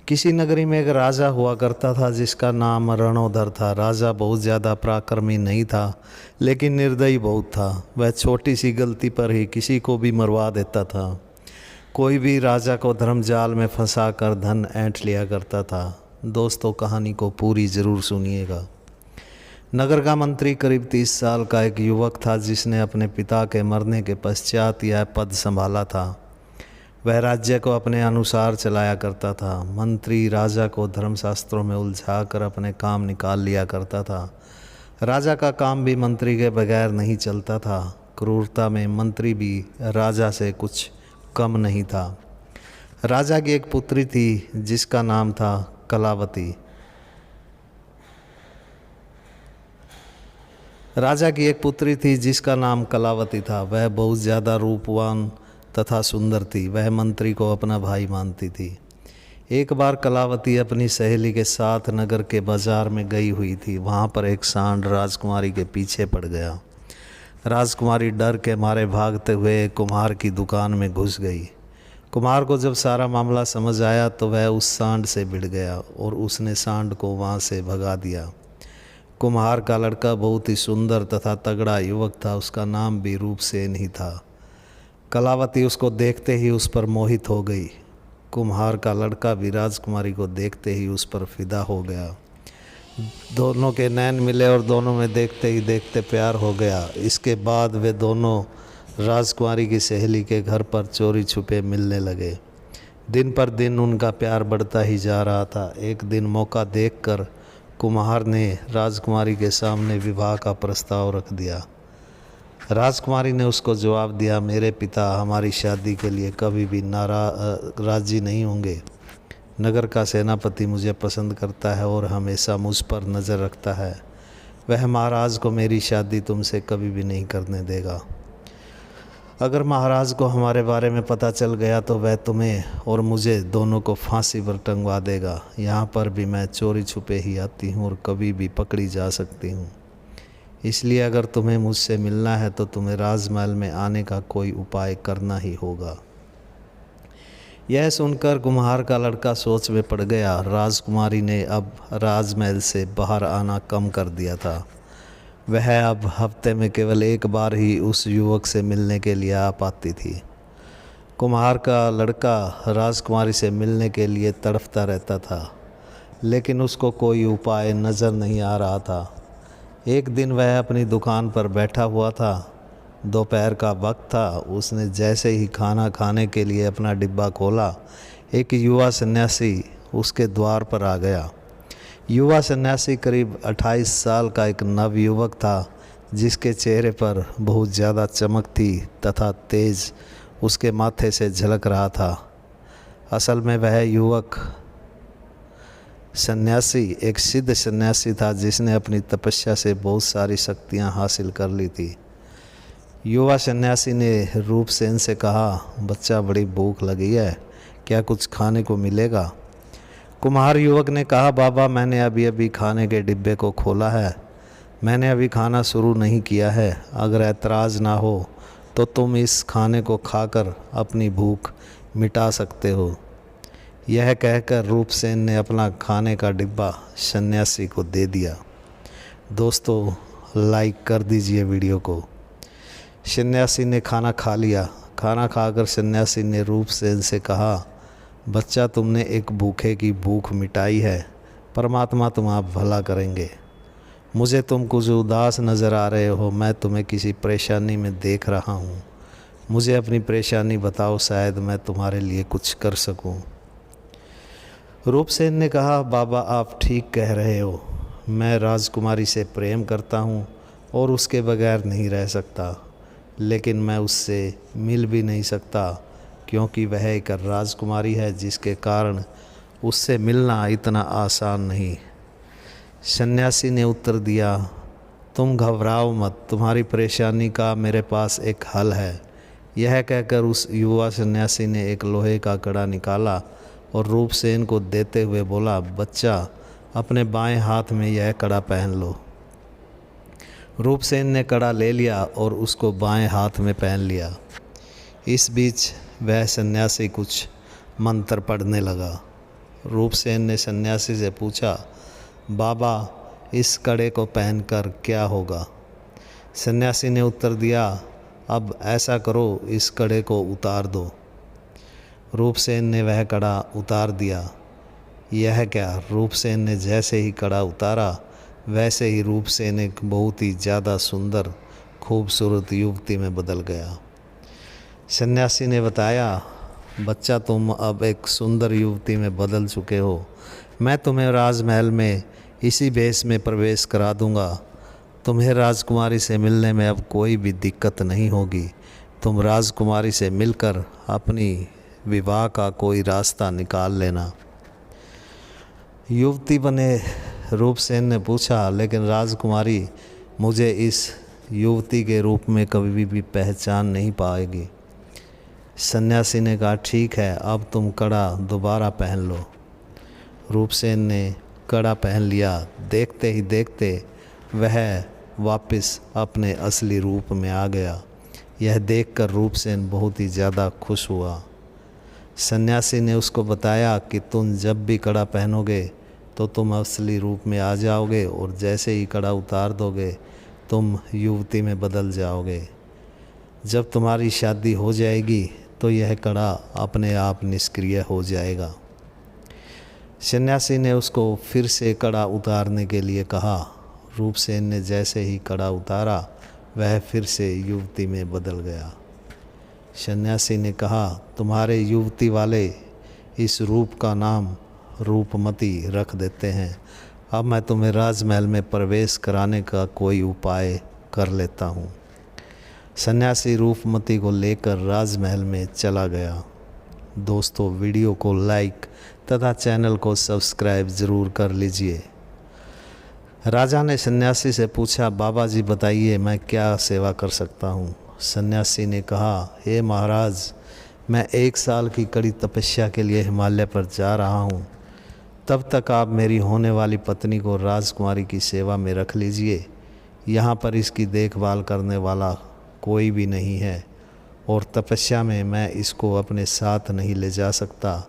किसी नगरी में एक राजा हुआ करता था जिसका नाम रणोधर था। राजा बहुत ज़्यादा पराक्रमी नहीं था, लेकिन निर्दयी बहुत था। वह छोटी सी गलती पर ही किसी को भी मरवा देता था। कोई भी राजा को धर्मजाल में फंसा कर धन ऐंठ लिया करता था। दोस्तों, कहानी को पूरी ज़रूर सुनिएगा। नगर का मंत्री करीब 30 साल का एक युवक था जिसने अपने पिता के मरने के पश्चात यह पद संभाला था। वह राज्य को अपने अनुसार चलाया करता था। मंत्री राजा को धर्मशास्त्रों में उलझाकर अपने काम निकाल लिया करता था। राजा का काम भी मंत्री के बगैर नहीं चलता था। क्रूरता में मंत्री भी राजा से कुछ कम नहीं था। राजा की एक पुत्री थी जिसका नाम था कलावती। राजा की एक पुत्री थी जिसका नाम कलावती था। वह बहुत ज़्यादा रूपवान तथा सुंदर थी। वह मंत्री को अपना भाई मानती थी। एक बार कलावती अपनी सहेली के साथ नगर के बाजार में गई हुई थी। वहाँ पर एक सांड राजकुमारी के पीछे पड़ गया। राजकुमारी डर के मारे भागते हुए कुम्हार की दुकान में घुस गई। कुम्हार को जब सारा मामला समझ आया तो वह उस सांड से भिड़ गया और उसने सांड को वहाँ से भगा दिया। कुम्हार का लड़का बहुत ही सुंदर तथा तगड़ा युवक था। उसका नाम भी रूपसेन ही था। कलावती उसको देखते ही उस पर मोहित हो गई। कुम्हार का लड़का भी राजकुमारी को देखते ही उस पर फिदा हो गया। दोनों के नैन मिले और दोनों में देखते ही देखते प्यार हो गया। इसके बाद वे दोनों राजकुमारी की सहेली के घर पर चोरी छुपे मिलने लगे। दिन पर दिन उनका प्यार बढ़ता ही जा रहा था। एक दिन मौका देखकर कुम्हार ने राजकुमारी के सामने विवाह का प्रस्ताव रख दिया। राजकुमारी ने उसको जवाब दिया, मेरे पिता हमारी शादी के लिए कभी भी राजी नहीं होंगे। नगर का सेनापति मुझे पसंद करता है और हमेशा मुझ पर नज़र रखता है। वह महाराज को मेरी शादी तुमसे कभी भी नहीं करने देगा। अगर महाराज को हमारे बारे में पता चल गया तो वह तुम्हें और मुझे दोनों को फांसी पर टंगवा देगा। यहाँ पर भी मैं चोरी छुपे ही आती हूँ और कभी भी पकड़ी जा सकती हूँ। इसलिए अगर तुम्हें मुझसे मिलना है तो तुम्हें राजमहल में आने का कोई उपाय करना ही होगा। यह सुनकर कुम्हार का लड़का सोच में पड़ गया। राजकुमारी ने अब राजमहल से बाहर आना कम कर दिया था। वह अब हफ्ते में केवल एक बार ही उस युवक से मिलने के लिए आ पाती थी। कुम्हार का लड़का राजकुमारी से मिलने के लिए तड़पता रहता था, लेकिन उसको कोई उपाय नज़र नहीं आ रहा था। एक दिन वह अपनी दुकान पर बैठा हुआ था। दोपहर का वक्त था। उसने जैसे ही खाना खाने के लिए अपना डिब्बा खोला, एक युवा सन्यासी उसके द्वार पर आ गया। युवा सन्यासी करीब 28 साल का एक नवयुवक था जिसके चेहरे पर बहुत ज़्यादा चमक थी तथा तेज उसके माथे से झलक रहा था। असल में वह युवक सन्यासी एक सिद्ध सन्यासी था जिसने अपनी तपस्या से बहुत सारी शक्तियां हासिल कर ली थी। युवा सन्यासी ने रूपसेन से कहा, बच्चा बड़ी भूख लगी है, क्या कुछ खाने को मिलेगा? कुम्हार युवक ने कहा, बाबा मैंने अभी अभी खाने के डिब्बे को खोला है, मैंने अभी खाना शुरू नहीं किया है। अगर ऐतराज़ ना हो तो तुम इस खाने को खाकर अपनी भूख मिटा सकते हो। यह कहकर रूपसेन ने अपना खाने का डिब्बा सन्यासी को दे दिया। दोस्तों, लाइक कर दीजिए वीडियो को। सन्यासी ने खाना खा लिया। खाना खाकर सन्यासी ने रूपसेन से कहा, बच्चा तुमने एक भूखे की भूख मिटाई है, परमात्मा तुम्हारा भला करेंगे। मुझे तुम कुछ उदास नज़र आ रहे हो, मैं तुम्हें किसी परेशानी में देख रहा हूँ। मुझे अपनी परेशानी बताओ, शायद मैं तुम्हारे लिए कुछ कर सकूँ। रूपसेन ने कहा, बाबा आप ठीक कह रहे हो, मैं राजकुमारी से प्रेम करता हूँ और उसके बगैर नहीं रह सकता, लेकिन मैं उससे मिल भी नहीं सकता क्योंकि वह एक राजकुमारी है जिसके कारण उससे मिलना इतना आसान नहीं। सन्यासी ने उत्तर दिया, तुम घबराओ मत, तुम्हारी परेशानी का मेरे पास एक हल है। यह कहकर उस युवा सन्यासी ने एक लोहे का कड़ा निकाला और रूपसेन को देते हुए बोला, बच्चा अपने बाएं हाथ में यह कड़ा पहन लो। रूपसेन ने कड़ा ले लिया और उसको बाएं हाथ में पहन लिया। इस बीच वह सन्यासी कुछ मंत्र पढ़ने लगा। रूपसेन ने सन्यासी से पूछा, बाबा इस कड़े को पहनकर क्या होगा? सन्यासी ने उत्तर दिया, अब ऐसा करो, इस कड़े को उतार दो। रूपसेन ने वह कड़ा उतार दिया। यह क्या? रूपसेन ने जैसे ही कड़ा उतारा वैसे ही रूपसेन एक बहुत ही ज़्यादा सुंदर खूबसूरत युवती में बदल गया। सन्यासी ने बताया, बच्चा तुम अब एक सुंदर युवती में बदल चुके हो। मैं तुम्हें राजमहल में इसी भेष में प्रवेश करा दूंगा। तुम्हें राजकुमारी से मिलने में अब कोई भी दिक्कत नहीं होगी। तुम राजकुमारी से मिलकर अपनी विवाह का कोई रास्ता निकाल लेना। युवती बने रूपसेन ने पूछा, लेकिन राजकुमारी मुझे इस युवती के रूप में कभी भी पहचान नहीं पाएगी। सन्यासी ने कहा, ठीक है, अब तुम कड़ा दोबारा पहन लो। रूपसेन ने कड़ा पहन लिया। देखते ही देखते वह वापस अपने असली रूप में आ गया। यह देखकर रूपसेन बहुत ही ज़्यादा खुश हुआ। सन्यासी ने उसको बताया कि तुम जब भी कड़ा पहनोगे तो तुम असली रूप में आ जाओगे और जैसे ही कड़ा उतार दोगे तुम युवती में बदल जाओगे। जब तुम्हारी शादी हो जाएगी तो यह कड़ा अपने आप निष्क्रिय हो जाएगा। सन्यासी ने उसको फिर से कड़ा उतारने के लिए कहा। रूपसेन ने जैसे ही कड़ा उतारा वह फिर से युवती में बदल गया। सन्यासी ने कहा, तुम्हारे युवती वाले इस रूप का नाम रूपमती रख देते हैं। अब मैं तुम्हें राजमहल में प्रवेश कराने का कोई उपाय कर लेता हूँ। सन्यासी रूपमती को लेकर राजमहल में चला गया। दोस्तों, वीडियो को लाइक तथा चैनल को सब्सक्राइब ज़रूर कर लीजिए। राजा ने सन्यासी से पूछा, बाबा जी बताइए मैं क्या सेवा कर सकता हूँ? सन्यासी ने कहा, हे महाराज, मैं 1 साल की कड़ी तपस्या के लिए हिमालय पर जा रहा हूँ। तब तक आप मेरी होने वाली पत्नी को राजकुमारी की सेवा में रख लीजिए। यहाँ पर इसकी देखभाल करने वाला कोई भी नहीं है और तपस्या में मैं इसको अपने साथ नहीं ले जा सकता।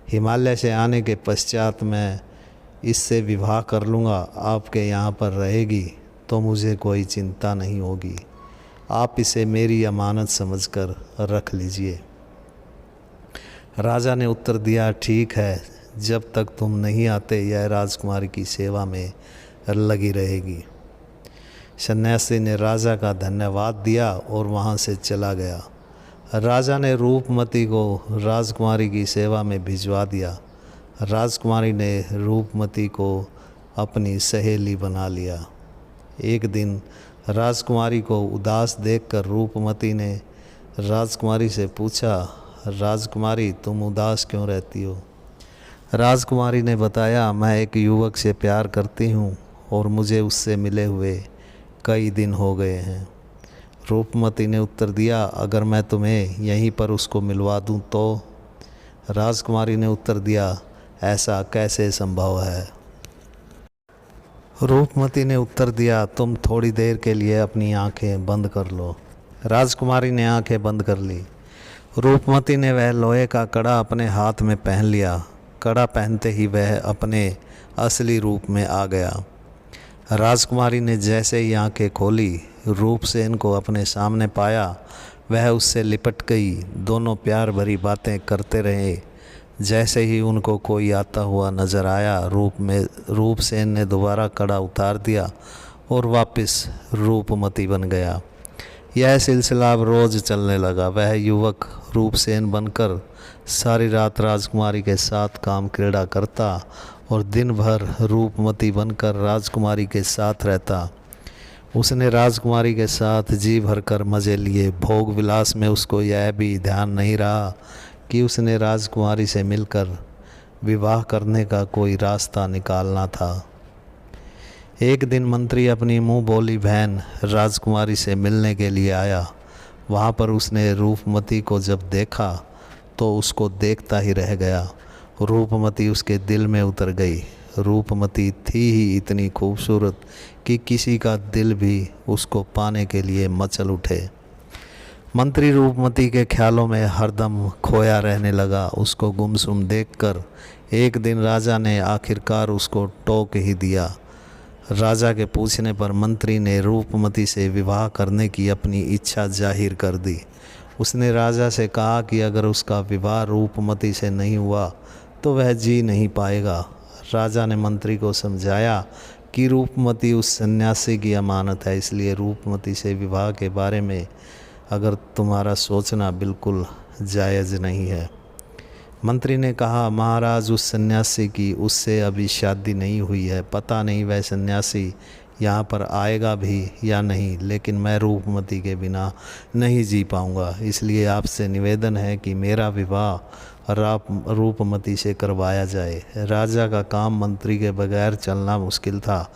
हिमालय से आने के पश्चात मैं इससे विवाह कर लूँगा। आपके यहाँ पर रहेगी तो मुझे कोई चिंता नहीं होगी। आप इसे मेरी अमानत समझकर रख लीजिए। राजा ने उत्तर दिया, ठीक है, जब तक तुम नहीं आते यह राजकुमारी की सेवा में लगी रहेगी। सन्यासी ने राजा का धन्यवाद दिया और वहाँ से चला गया। राजा ने रूपमती को राजकुमारी की सेवा में भिजवा दिया। राजकुमारी ने रूपमती को अपनी सहेली बना लिया। एक दिन राजकुमारी को उदास देखकर रूपमती ने राजकुमारी से पूछा, राजकुमारी तुम उदास क्यों रहती हो? राजकुमारी ने बताया, मैं एक युवक से प्यार करती हूँ और मुझे उससे मिले हुए कई दिन हो गए हैं। रूपमती ने उत्तर दिया, अगर मैं तुम्हें यहीं पर उसको मिलवा दूँ तो? राजकुमारी ने उत्तर दिया, ऐसा कैसे संभव है? रूपमती ने उत्तर दिया, तुम थोड़ी देर के लिए अपनी आंखें बंद कर लो। राजकुमारी ने आंखें बंद कर ली। रूपमती ने वह लोहे का कड़ा अपने हाथ में पहन लिया। कड़ा पहनते ही वह अपने असली रूप में आ गया। राजकुमारी ने जैसे ही आंखें खोली, रूपसेन को अपने सामने पाया। वह उससे लिपट गई। दोनों प्यार भरी बातें करते रहे। जैसे ही उनको कोई आता हुआ नज़र आया, रूपसेन ने दोबारा कड़ा उतार दिया और वापस रूपमती बन गया। यह सिलसिला अब रोज़ चलने लगा। वह युवक रूपसेन बनकर सारी रात राजकुमारी के साथ काम क्रीड़ा करता और दिन भर रूपमती बनकर राजकुमारी के साथ रहता। उसने राजकुमारी के साथ जी भरकर मज़े लिए। भोग विलास में उसको यह भी ध्यान नहीं रहा कि उसने राजकुमारी से मिलकर विवाह करने का कोई रास्ता निकालना था। एक दिन मंत्री अपनी मुँह बोली बहन राजकुमारी से मिलने के लिए आया। वहाँ पर उसने रूपमती को जब देखा तो उसको देखता ही रह गया। रूपमती उसके दिल में उतर गई। रूपमती थी ही इतनी खूबसूरत कि किसी का दिल भी उसको पाने के लिए मचल उठे। मंत्री रूपमती के ख्यालों में हरदम खोया रहने लगा। उसको गुमसुम देखकर एक दिन राजा ने आखिरकार उसको टोक ही दिया। राजा के पूछने पर मंत्री ने रूपमती से विवाह करने की अपनी इच्छा जाहिर कर दी। उसने राजा से कहा कि अगर उसका विवाह रूपमती से नहीं हुआ तो वह जी नहीं पाएगा। राजा ने मंत्री को समझाया कि रूपमती उस सन्यासी की अमानत है, इसलिए रूपमती से विवाह के बारे में अगर तुम्हारा सोचना बिल्कुल जायज़ नहीं है। मंत्री ने कहा, महाराज, उस सन्यासी की उससे अभी शादी नहीं हुई है, पता नहीं वह सन्यासी यहाँ पर आएगा भी या नहीं, लेकिन मैं रूपमती के बिना नहीं जी पाऊँगा। इसलिए आपसे निवेदन है कि मेरा विवाह रूपमती से करवाया जाए। राजा का काम मंत्री के बगैर चलना मुश्किल था,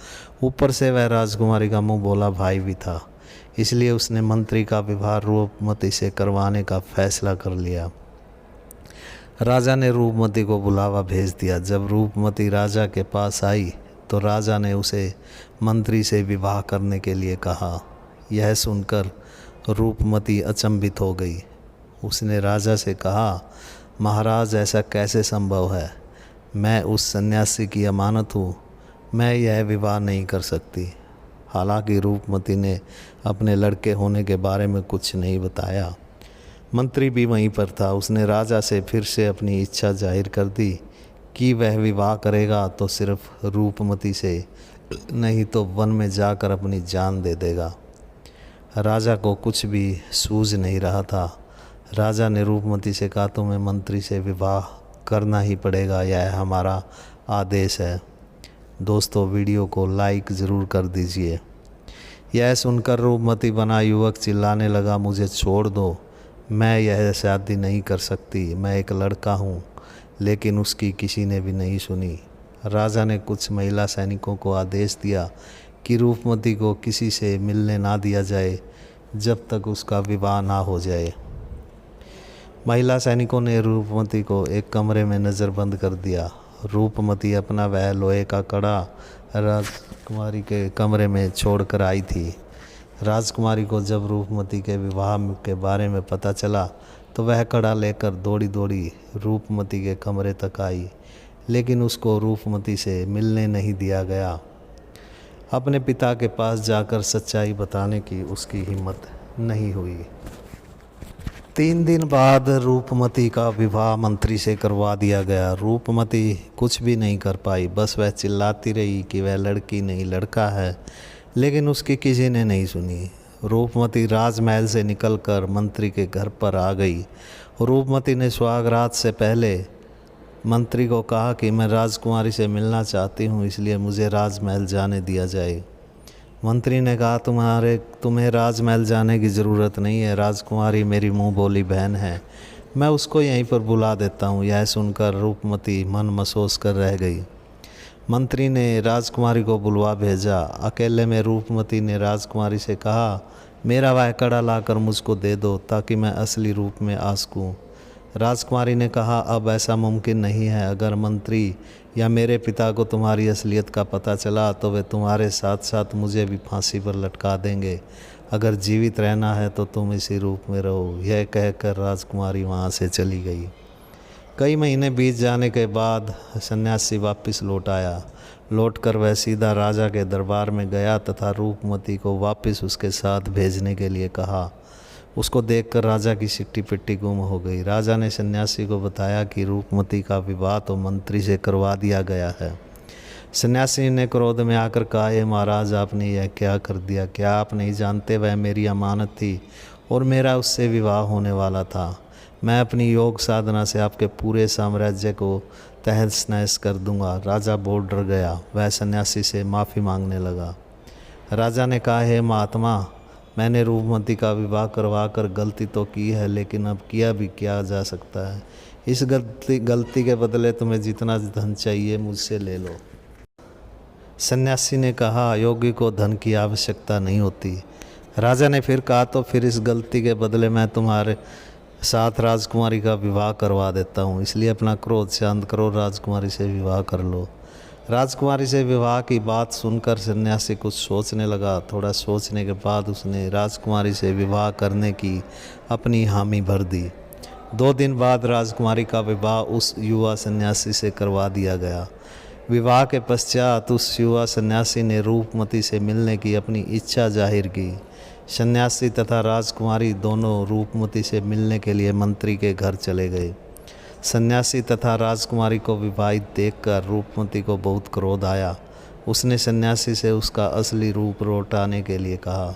ऊपर से वह राजकुमारी का मुँह बोला भाई भी था, इसलिए उसने मंत्री का विवाह रूपमती से करवाने का फैसला कर लिया। राजा ने रूपमती को बुलावा भेज दिया। जब रूपमती राजा के पास आई तो राजा ने उसे मंत्री से विवाह करने के लिए कहा। यह सुनकर रूपमती अचंभित हो गई। उसने राजा से कहा, महाराज, ऐसा कैसे संभव है? मैं उस सन्यासी की अमानत हूँ, मैं यह विवाह नहीं कर सकती। हालांकि रूपमती ने अपने लड़के होने के बारे में कुछ नहीं बताया। मंत्री भी वहीं पर था। उसने राजा से फिर से अपनी इच्छा जाहिर कर दी कि वह विवाह करेगा तो सिर्फ रूपमती से, नहीं तो वन में जाकर अपनी जान दे देगा। राजा को कुछ भी सूझ नहीं रहा था। राजा ने रूपमती से कहा, तुम्हें मंत्री से विवाह करना ही पड़ेगा, यह हमारा आदेश है। दोस्तों, वीडियो को लाइक ज़रूर कर दीजिए। यह सुनकर रूपमती बना युवक चिल्लाने लगा, मुझे छोड़ दो, मैं यह शादी नहीं कर सकती, मैं एक लड़का हूँ। लेकिन उसकी किसी ने भी नहीं सुनी। राजा ने कुछ महिला सैनिकों को आदेश दिया कि रूपमती को किसी से मिलने ना दिया जाए जब तक उसका विवाह ना हो जाए। महिला सैनिकों ने रूपमती को एक कमरे में नज़रबंद कर दिया। रूपमती अपना वह लोहे का कड़ा राजकुमारी के कमरे में छोड़कर आई थी। राजकुमारी को जब रूपमती के विवाह के बारे में पता चला तो वह कड़ा लेकर दौड़ी दौड़ी रूपमती के कमरे तक आई, लेकिन उसको रूपमती से मिलने नहीं दिया गया। अपने पिता के पास जाकर सच्चाई बताने की उसकी हिम्मत नहीं हुई। 3 दिन बाद रूपमती का विवाह मंत्री से करवा दिया गया। रूपमती कुछ भी नहीं कर पाई, बस वह चिल्लाती रही कि वह लड़की नहीं लड़का है, लेकिन उसकी किसी ने नहीं सुनी। रूपमती राजमहल से निकलकर मंत्री के घर पर आ गई। रूपमती ने सुहागरात से पहले मंत्री को कहा कि मैं राजकुमारी से मिलना चाहती हूँ, इसलिए मुझे राजमहल जाने दिया जाए। मंत्री ने कहा, तुम्हें राजमहल जाने की ज़रूरत नहीं है, राजकुमारी मेरी मुँह बोली बहन है, मैं उसको यहीं पर बुला देता हूँ। यह सुनकर रूपमती मन महसूस कर रह गई। मंत्री ने राजकुमारी को बुलवा भेजा। अकेले में रूपमती ने राजकुमारी से कहा, मेरा वह कड़ा लाकर मुझको दे दो ताकि मैं असली रूप में आ सकूँ। राजकुमारी ने कहा, अब ऐसा मुमकिन नहीं है। अगर मंत्री या मेरे पिता को तुम्हारी असलियत का पता चला तो वे तुम्हारे साथ साथ मुझे भी फांसी पर लटका देंगे। अगर जीवित रहना है तो तुम इसी रूप में रहो। यह कहकर राजकुमारी वहाँ से चली गई। कई महीने बीत जाने के बाद सन्यासी वापस लौट आया। लौटकर वह सीधा राजा के दरबार में गया तथा रूपमती को वापस उसके साथ भेजने के लिए कहा। उसको देखकर राजा की सिट्टी पिट्टी गुम हो गई। राजा ने सन्यासी को बताया कि रूपमती का विवाह तो मंत्री से करवा दिया गया है। सन्यासी ने क्रोध में आकर कहा, हे महाराज, आपने यह क्या कर दिया? क्या आप नहीं जानते वह मेरी अमानत थी और मेरा उससे विवाह होने वाला था। मैं अपनी योग साधना से आपके पूरे साम्राज्य को तहस नहस कर दूंगा। राजा बहुत डर गया। वह सन्यासी से माफ़ी मांगने लगा। राजा ने कहा, हे महात्मा, मैंने रूपमती का विवाह करवा कर गलती तो की है, लेकिन अब किया भी क्या जा सकता है। इस गलती के बदले तुम्हें जितना धन चाहिए मुझसे ले लो। सन्यासी ने कहा, योगी को धन की आवश्यकता नहीं होती। राजा ने फिर कहा, तो फिर इस गलती के बदले मैं तुम्हारे साथ राजकुमारी का विवाह करवा देता हूँ, इसलिए अपना क्रोध शांत करो, राजकुमारी से विवाह कर लो। राजकुमारी से विवाह की बात सुनकर सन्यासी कुछ सोचने लगा। थोड़ा सोचने के बाद उसने राजकुमारी से विवाह करने की अपनी हामी भर दी। 2 दिन बाद राजकुमारी का विवाह उस युवा सन्यासी से करवा दिया गया। विवाह के पश्चात उस युवा सन्यासी ने रूपमती से मिलने की अपनी इच्छा जाहिर की। सन्यासी तथा राजकुमारी दोनों रूपमती से मिलने के लिए मंत्री के घर चले गए। सन्यासी तथा राजकुमारी को विवाहित देखकर रूपमती को बहुत क्रोध आया। उसने सन्यासी से उसका असली रूप लौटाने के लिए कहा।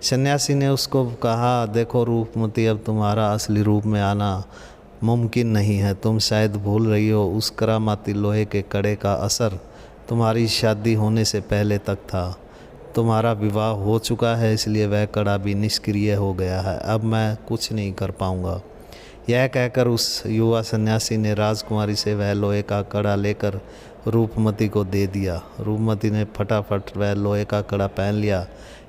सन्यासी ने उसको कहा, देखो रूपमती, अब तुम्हारा असली रूप में आना मुमकिन नहीं है। तुम शायद भूल रही हो, उस करामाती लोहे के कड़े का असर तुम्हारी शादी होने से पहले तक था। तुम्हारा विवाह हो चुका है, इसलिए वह कड़ा भी निष्क्रिय हो गया है। अब मैं कुछ नहीं कर पाऊँगा। यह कहकर उस युवा सन्यासी ने राजकुमारी से वह लोहे का कड़ा लेकर रूपमती को दे दिया। रूपमती ने फटाफट वह लोहे का कड़ा पहन लिया,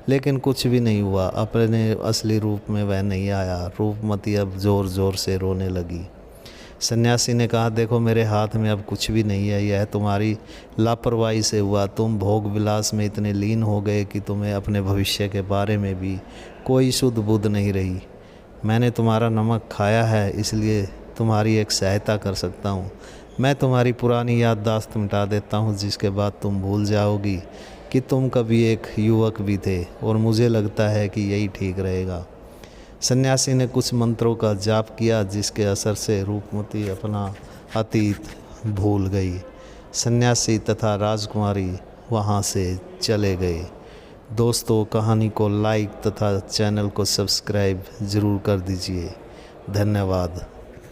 लेकिन कुछ भी नहीं हुआ। अपने असली रूप में वह नहीं आया। रूपमती अब ज़ोर ज़ोर से रोने लगी। सन्यासी ने कहा, देखो मेरे हाथ में अब कुछ भी नहीं है, यह तुम्हारी लापरवाही से हुआ। तुम भोग विलास में इतने लीन हो गए कि तुम्हें अपने भविष्य के बारे में भी कोई शुद्ध बुद्ध नहीं रही। मैंने तुम्हारा नमक खाया है, इसलिए तुम्हारी एक सहायता कर सकता हूँ। मैं तुम्हारी पुरानी याददाश्त मिटा देता हूँ, जिसके बाद तुम भूल जाओगी कि तुम कभी एक युवक भी थे, और मुझे लगता है कि यही ठीक रहेगा। सन्यासी ने कुछ मंत्रों का जाप किया, जिसके असर से रूपमती अपना अतीत भूल गई। सन्यासी तथा राजकुमारी वहाँ से चले गए। दोस्तों, कहानी को लाइक तथा चैनल को सब्सक्राइब ज़रूर कर दीजिए। धन्यवाद।